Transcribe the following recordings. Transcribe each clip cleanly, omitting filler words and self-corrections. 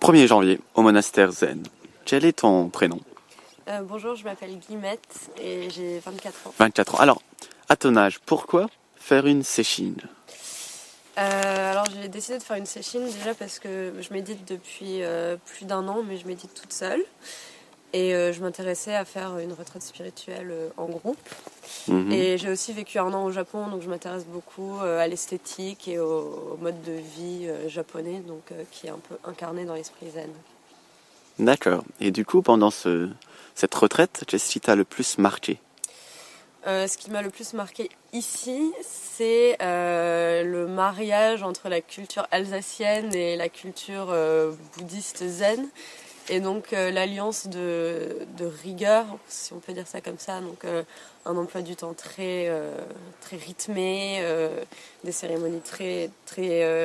1er janvier, au monastère zen. Quel est ton prénom? Bonjour, je m'appelle Guillemette et j'ai 24 ans. 24 ans. Alors, à ton âge, pourquoi faire une séchine? Alors j'ai décidé de faire une séchine déjà parce que je médite depuis plus d'un an, mais je médite toute seule. Et je m'intéressais à faire une retraite spirituelle en groupe. Et j'ai aussi vécu un an au Japon, donc je m'intéresse beaucoup à l'esthétique et au mode de vie japonais, donc qui est un peu incarné dans l'esprit zen. D'accord. Et du coup, pendant cette retraite, qu'est-ce qui t'a le plus marqué? Ce qui m'a le plus marqué ici, c'est le mariage entre la culture alsacienne et la culture bouddhiste zen. Et donc l'alliance de rigueur, si on peut dire ça comme ça, donc un emploi du temps très rythmé, des cérémonies très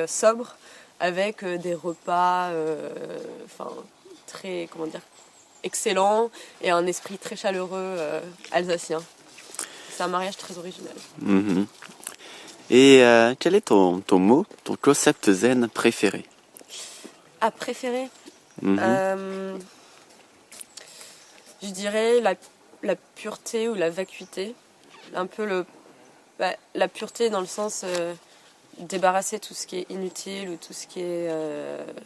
sobres, avec des repas très excellents et un esprit très chaleureux alsacien. C'est un mariage très original. Et quel est ton mot, ton concept zen préféré? À préférer je dirais la pureté ou la vacuité. Un peu la pureté dans le sens débarrasser tout ce qui est inutile ou tout ce qui est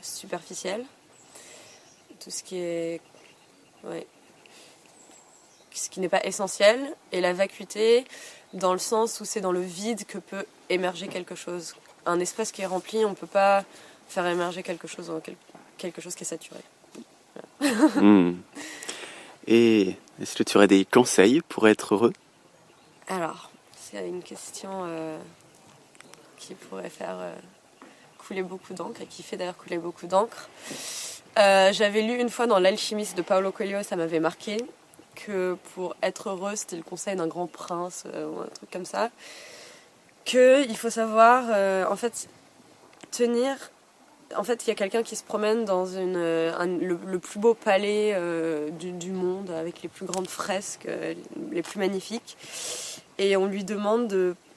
superficiel. Tout ce qui est... Ouais. Ce qui n'est pas essentiel. Et la vacuité dans le sens où c'est dans le vide que peut émerger quelque chose. Un espace qui est rempli, on ne peut pas faire émerger quelque chose qui est saturé. Voilà. Et est-ce que tu aurais des conseils pour être heureux? Alors, c'est une question qui pourrait faire couler beaucoup d'encre et qui fait d'ailleurs couler beaucoup d'encre. J'avais lu une fois dans L'Alchimiste de Paulo Coelho, ça m'avait marqué, que pour être heureux, c'était le conseil d'un grand prince ou un truc comme ça, qu'il faut savoir tenir. En fait, il y a quelqu'un qui se promène dans le plus beau palais du monde, avec les plus grandes fresques, les plus magnifiques. Et on lui demande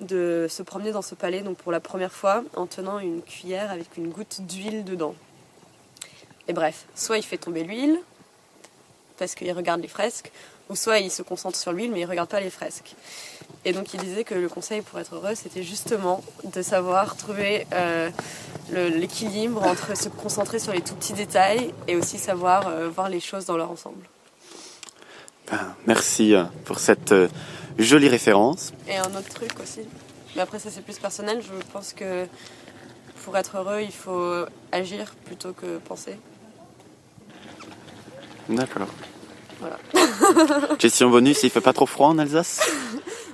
de se promener dans ce palais, donc pour la première fois, en tenant une cuillère avec une goutte d'huile dedans. Et bref, soit il fait tomber l'huile, parce qu'il regarde les fresques, ou soit il se concentre sur l'huile, mais il ne regarde pas les fresques. Et donc il disait que le conseil pour être heureux, c'était justement de savoir trouver l'équilibre entre se concentrer sur les tout petits détails et aussi savoir voir les choses dans leur ensemble. Merci pour cette jolie référence. Et un autre truc aussi, mais après ça c'est plus personnel, je pense que pour être heureux, il faut agir plutôt que penser. D'accord. Voilà. Question bonus, il fait pas trop froid en Alsace?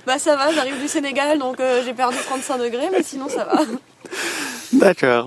Bah ça va, j'arrive du Sénégal, donc j'ai perdu 35 degrés, mais sinon ça va. D'accord.